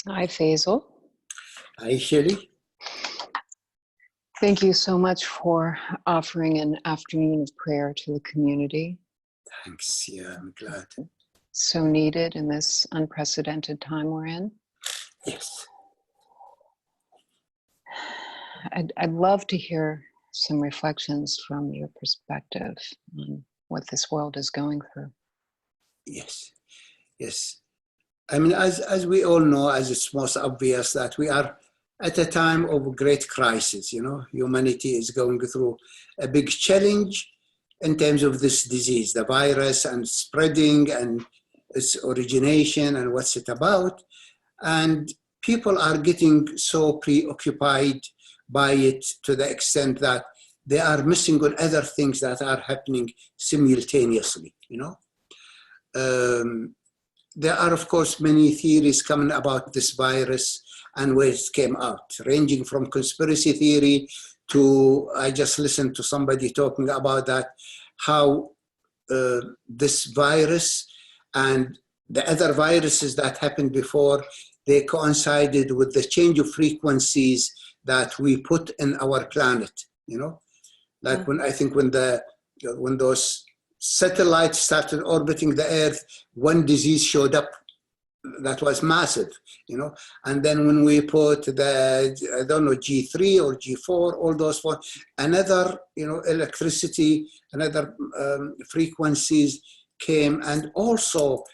Hi, Faisal. Hi, Shelley. Thank you so much for offering an afternoon of prayer to the community. Thanks. Yeah, I'm glad. So needed in this unprecedented time we're in. Yes. I'd love to hear some reflections from your perspective on what this world is going through. Yes. Yes. I mean, as we all know, as it's most obvious that we are at a time of great crisis. You know, humanity is going through a big challenge in terms of this disease, the virus, and spreading and its origination and what's it about. And people are getting so preoccupied by it to the extent that they are missing on other things that are happening simultaneously, you know. There are, of course, many theories coming about this virus and where it came out, ranging from conspiracy theory to, I just listened to somebody talking about that, how this virus and the other viruses that happened before, they coincided with the change of frequencies that we put in our planet, you know? Like when, I think when those satellites started orbiting the Earth, one disease showed up that was massive, you know. And then when we put the, I don't know, G3 or G4, all those four, another, you know, electricity, another frequencies came and also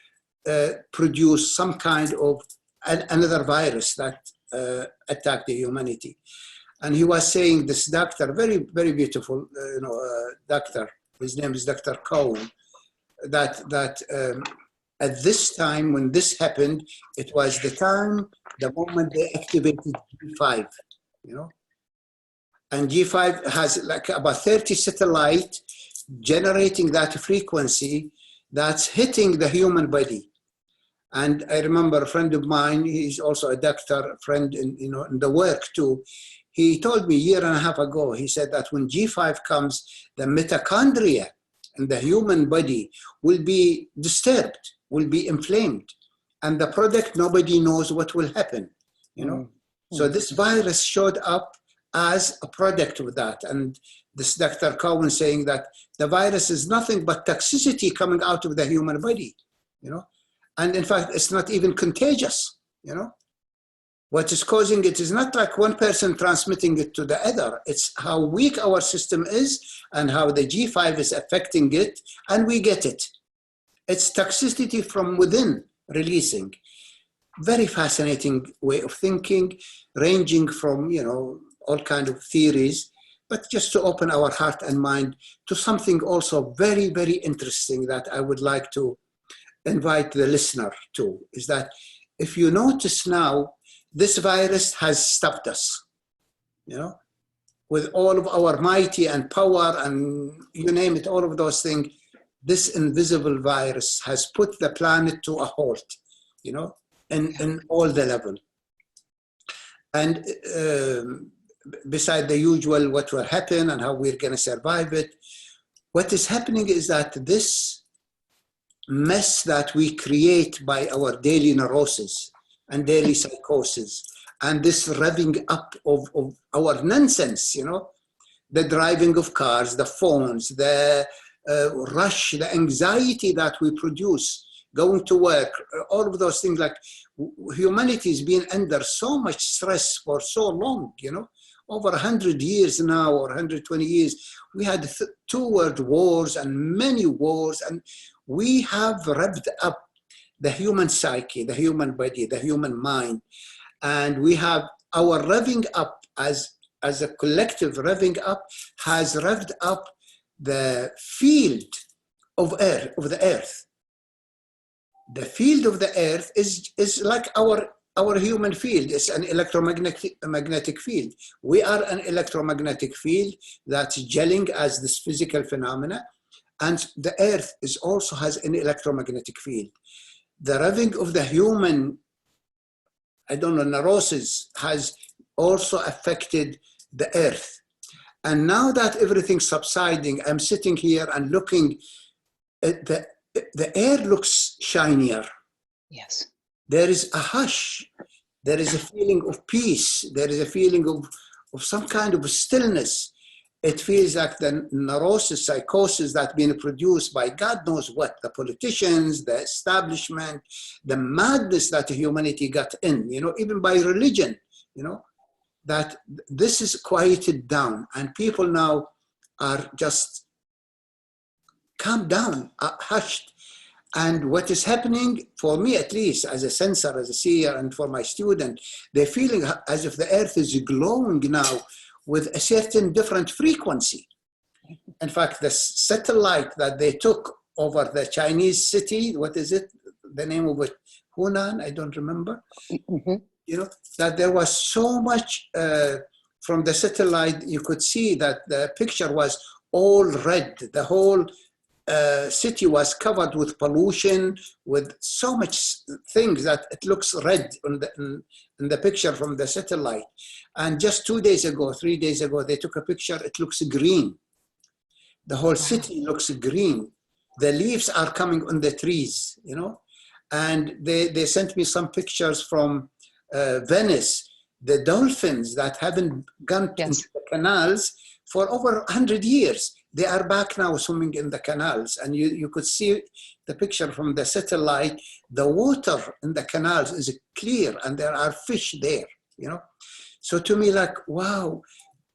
produced some kind of another virus that attacked the humanity. And he was saying, this doctor, very, very beautiful, doctor, his name is Dr. Cohen, that at this time when this happened, it was the moment they activated G5, you know. And G5 has like about 30 satellites generating that frequency that's hitting the human body. And I remember a friend of mine, he's also a doctor, friend in the work too. He told me a year and a half ago, he said that when G5 comes, the mitochondria in the human body will be disturbed, will be inflamed. And the product, nobody knows what will happen, you know? So this virus showed up as a product of that. And this Dr. Cohen saying that the virus is nothing but toxicity coming out of the human body, you know? And in fact, it's not even contagious, you know? What is causing it is not like one person transmitting it to the other. It's how weak our system is and how the G5 is affecting it, and we get it. It's toxicity from within releasing. Very fascinating way of thinking, ranging from, you know, all kinds of theories, but just to open our heart and mind to something also very, very interesting that I would like to invite the listener to, is that if you notice now, this virus has stopped us, you know, with all of our mighty and power and you name it, all of those things. This invisible virus has put the planet to a halt, you know, in all the level. And beside the usual, what will happen and how we're going to survive it, what is happening is that this mess that we create by our daily neurosis and daily psychosis, and this revving up of our nonsense, you know, the driving of cars, the phones, the rush, the anxiety that we produce, going to work, all of those things, like humanity has been under so much stress for so long, you know, over 100 years now or 120 years. We had 2 world wars and many wars, and we have revved up the human psyche, the human body, the human mind. And we have our revving up as a collective revving up has revved up the field of the earth. The field of the earth is like our human field. It's an electromagnetic field. We are an electromagnetic field that's gelling as this physical phenomena. And the earth also has an electromagnetic field. The revving of the human, I don't know, neurosis has also affected the earth. And now that everything's subsiding, I'm sitting here and looking at the air looks shinier. Yes. There is a hush. There is a feeling of peace. There is a feeling of some kind of stillness. It feels like the neurosis, psychosis that's been produced by God knows what, the politicians, the establishment, the madness that humanity got in, even by religion, that this is quieted down and people now are just calmed down, hushed. And what is happening, for me at least, as a sensor, as a seer, and for my student, they're feeling as if the earth is glowing now with a certain different frequency. In fact, the satellite that they took over the Chinese city, what is it? The name of it, Hunan, I don't remember. Mm-hmm. That there was so much from the satellite, you could see that the picture was all red. The whole city was covered with pollution, with so much things that it looks red in the picture from the satellite. And just 3 days ago, they took a picture, it looks green. The whole city looks green. The leaves are coming on the trees, And they sent me some pictures from Venice, the dolphins that haven't gone into the canals for over 100 years. They are back now swimming in the canals, and you could see the picture from the satellite. The water in the canals is clear, and there are fish there, So to me, like, wow,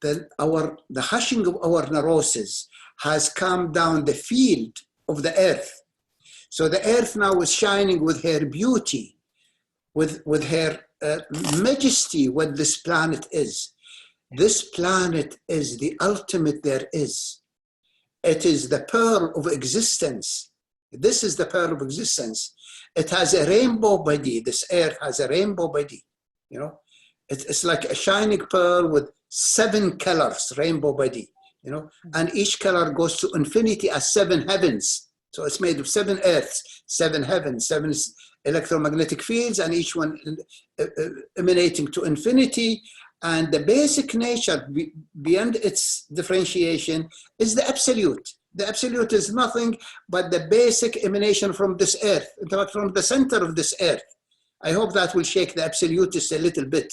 the hushing of our neurosis has calmed down the field of the earth. So the earth now is shining with her beauty, with her majesty, what this planet is. This planet is the ultimate there is. It is the pearl of existence. This is the pearl of existence. It has a rainbow body. This earth has a rainbow body. It's like a shining pearl with 7 colors, rainbow body. And each color goes to infinity as 7 heavens. So it's made of 7 earths, 7 heavens, 7 electromagnetic fields, and each one emanating to infinity. And the basic nature beyond its differentiation is the absolute. The absolute is nothing but the basic emanation from this earth, in fact, from the center of this earth. I hope that will shake the absolutists a little bit.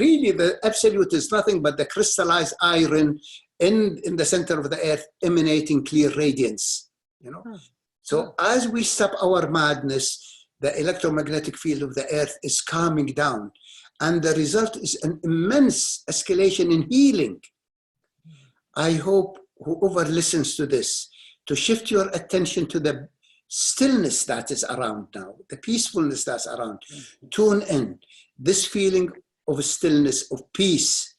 Really, the absolute is nothing but the crystallized iron in the center of the earth, emanating clear radiance. So as we stop our madness, the electromagnetic field of the earth is calming down. And the result is an immense escalation in healing. I hope whoever listens to this, to shift your attention to the stillness that is around now, the peacefulness that's around. Tune in. This feeling of stillness, of peace,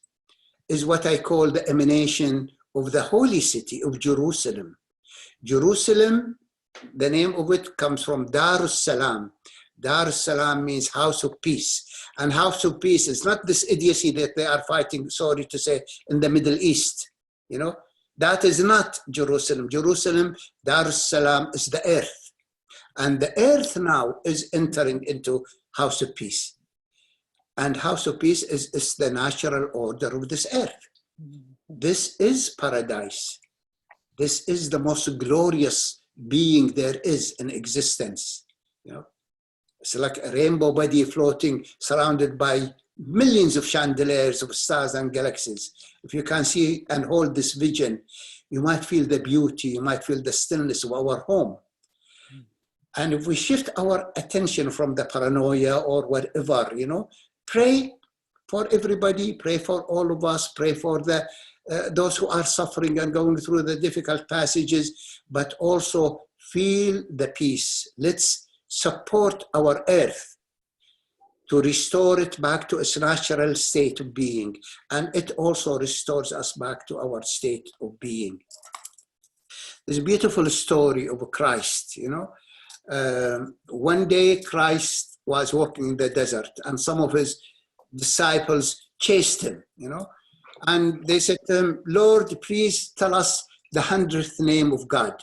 is what I call the emanation of the holy city of Jerusalem. Jerusalem, the name of it comes from Dar es-Salam. Dar es-Salam means house of peace. And house of peace is not this idiocy that they are fighting, sorry to say, in the Middle East. That is not Jerusalem. Jerusalem, Dar es-Salam, is the earth. And the earth now is entering into house of peace. And house of peace is the natural order of this earth. This is paradise. This is the most glorious being there is in existence. It's like a rainbow body floating, surrounded by millions of chandeliers of stars and galaxies. If you can see and hold this vision, you might feel the beauty, you might feel the stillness of our home. And if we shift our attention from the paranoia or whatever, pray for everybody, pray for all of us, pray for those who are suffering and going through the difficult passages, but also feel the peace. Let's support our earth to restore it back to its natural state of being. And it also restores us back to our state of being. There's a beautiful story of Christ, one day Christ was walking in the desert and some of his disciples chased him, and they said to him, Lord, please tell us the 100th name of God.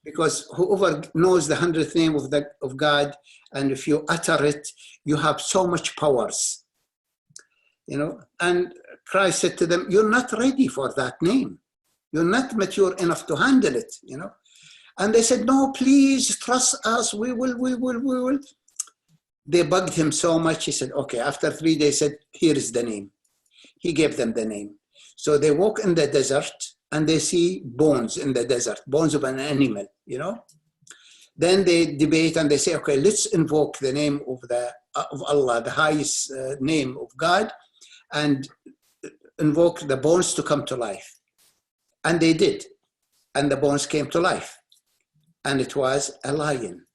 Because whoever knows the 100th name of God, and if you utter it, you have so much powers. And Christ said to them, you're not ready for that name. You're not mature enough to handle it, And they said, no, please trust us. We will. They bugged him so much. He said, okay, after 3 days, said, here is the name. He gave them the name. So they walk in the desert and they see bones in the desert, bones of an animal, you know. Then they debate and they say, okay, let's invoke the name of Allah, the highest name of God, and invoke the bones to come to life. And they did. And the bones came to life. And it was a lion.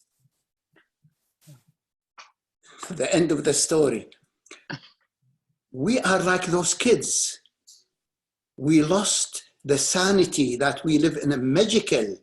The end of the story. We are like those kids. We lost the sanity that we live in a magical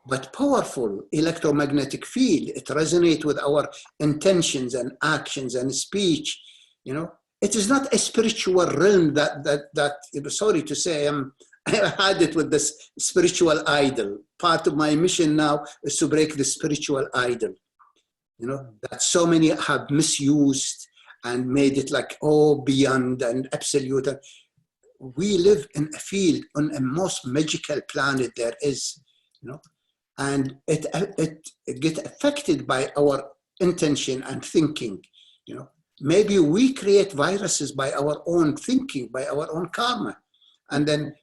but powerful electromagnetic field. It resonates with our intentions and actions and speech. You know, it is not a spiritual realm that sorry to say, I had it with this spiritual idol. Part of my mission now is to break the spiritual idol. You know, that so many have misused and made it like, oh, beyond and absolute. We live in a field on a most magical planet there is, you know, and it gets affected by our intention and thinking, you know. Maybe we create viruses by our own thinking, by our own karma, and then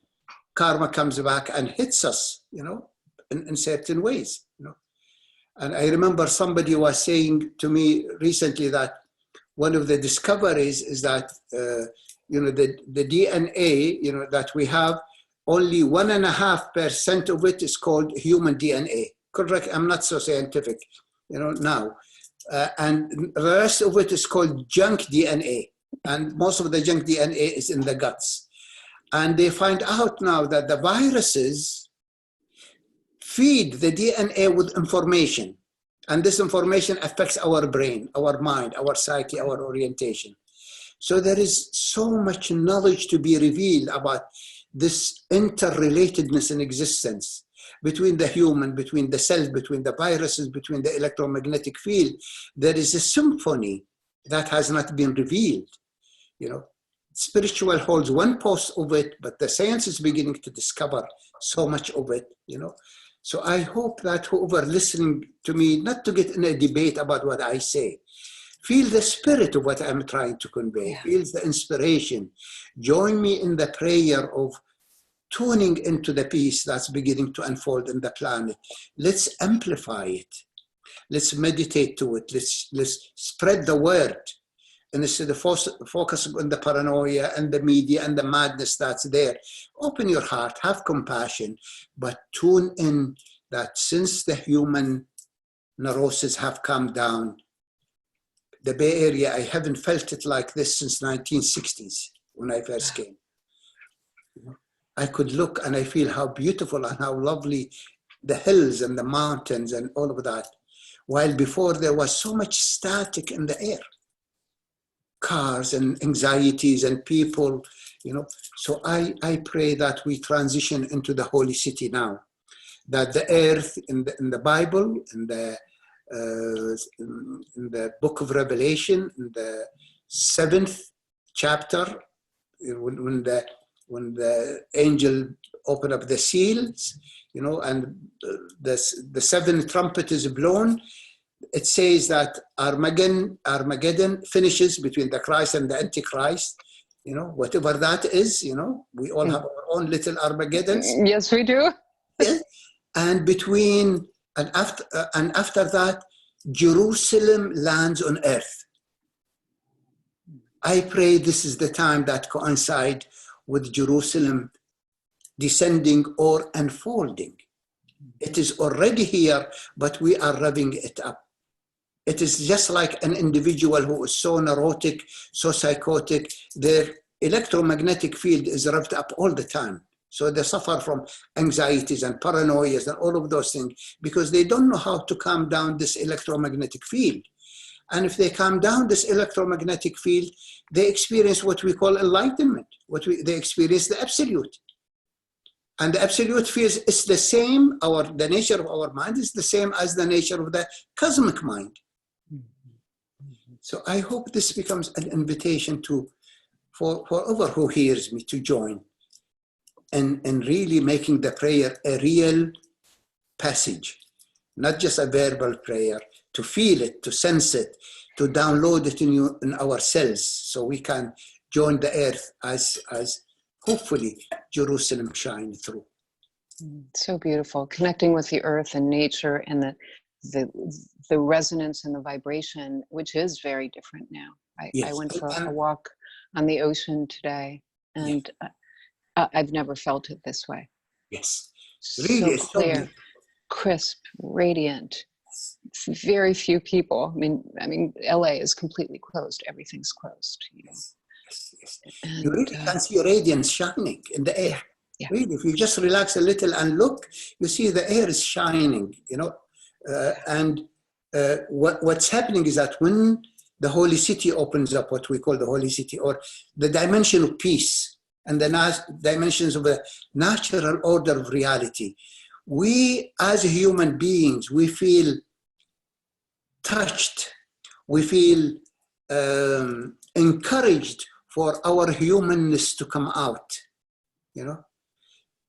karma comes back and hits us, you know, in certain ways, you know. And I remember somebody was saying to me recently that one of the discoveries is that, you know, the DNA, you know, that we have, only 1.5% of it is called human DNA. Correct? I'm not so scientific, you know, now. And the rest of it is called junk DNA. And most of the junk DNA is in the guts. And they find out now that the viruses feed the DNA with information. And this information affects our brain, our mind, our psyche, our orientation. So there is so much knowledge to be revealed about this interrelatedness in existence between the human, between the cells, between the viruses, between the electromagnetic field. There is a symphony that has not been revealed, you know. Spiritual holds one post of it, but the science is beginning to discover so much of it, you know. So I hope that whoever listening to me, not to get in a debate about what I say, feel the spirit of what I'm trying to convey, feel the inspiration. Join me in the prayer of tuning into the peace that's beginning to unfold in the planet. Let's amplify it. Let's meditate to it. Let's spread the word. And instead of focusing on the paranoia and the media and the madness that's there, open your heart, have compassion, but tune in that since the human neuroses have come down, the Bay Area, I haven't felt it like this since 1960s when I first came. I could look and I feel how beautiful and how lovely the hills and the mountains and all of that. While before there was so much static in the air. Cars and anxieties and people, you know. So I pray that we transition into the holy city now. That the earth in the Bible, in the book of Revelation, in the 7th chapter, when the angel opened up the seals, you know, and the 7th trumpet is blown, it says that Armageddon finishes between the Christ and the Antichrist, you know, whatever that is, you know, we all have our own little Armageddons. Yes, we do. Yeah. And between, and after that, Jerusalem lands on earth. I pray this is the time that coincides with Jerusalem descending or unfolding. It is already here, but we are revving it up. It is just like an individual who is so neurotic, so psychotic, their electromagnetic field is revved up all the time. So they suffer from anxieties and paranoias and all of those things because they don't know how to calm down this electromagnetic field. And if they calm down this electromagnetic field, they experience what we call enlightenment. They experience the absolute. And the absolute feels it's the same, the nature of our mind is the same as the nature of the cosmic mind. So I hope this becomes an invitation for whoever who hears me to join and really making the prayer a real passage, not just a verbal prayer, to feel it, to sense it, to download it in our cells so we can join the earth as hopefully Jerusalem shine through. So beautiful, connecting with the earth and nature and the resonance and the vibration, which is very different now. I Yes. went for a walk on the ocean today, and I've never felt it this way. Yes, really, So clear, crisp, radiant. Very few people. I mean, LA is completely closed. Everything's closed. You know? Yes. And, you really can see radiance shining in the air. Yeah. Really, if you just relax a little and look, you see the air is shining. You know, what's happening is that when the holy city opens up, what we call the holy city, or the dimension of peace and the dimensions of the natural order of reality, we as human beings, we feel touched, we feel encouraged for our humanness to come out. You know,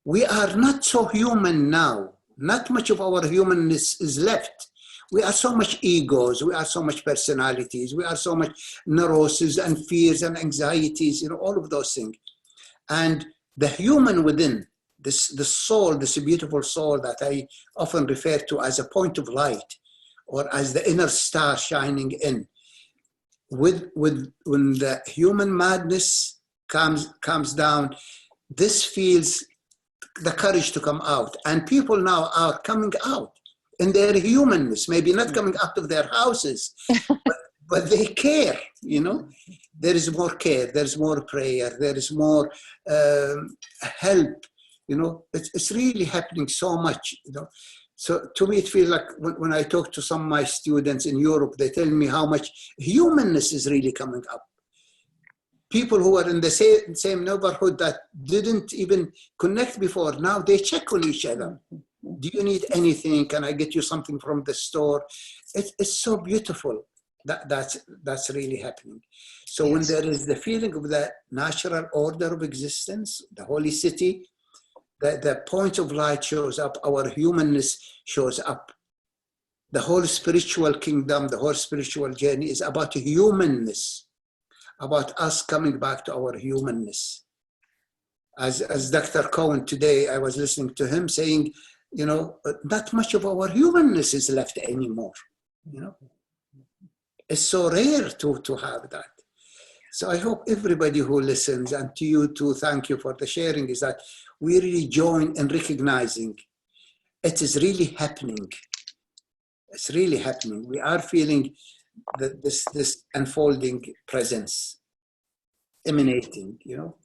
we are not so human now. Not much of our humanness is left. We are so much egos, we are so much personalities, we are so much neuroses and fears and anxieties, you know, all of those things. And the human within, the soul, this beautiful soul that I often refer to as a point of light, or as the inner star shining in, when the human madness comes down, this feels the courage to come out. And people now are coming out in their humanness, maybe not coming out of their houses, but they care, you know. There is more care, there's more prayer, there is more help, you know. It's really happening so much, you know. So to me, it feels like when I talk to some of my students in Europe, they tell me how much humanness is really coming up. People who are in the same neighborhood that didn't even connect before, now they check on each other. Do you need anything? Can I get you something from the store? It's so beautiful. That's really happening. So when there is the feeling of the natural order of existence, the holy city, the point of light shows up, our humanness shows up. The whole spiritual kingdom, the whole spiritual journey is about humanness, about us coming back to our humanness. As Dr. Cohen today, I was listening to him saying, you know, not much of our humanness is left anymore, you know. It's so rare to have that. So I hope everybody who listens, and to you too, thank you for the sharing, is that we really join in recognizing it is really happening. It's really happening. We are feeling that this unfolding presence emanating, you know.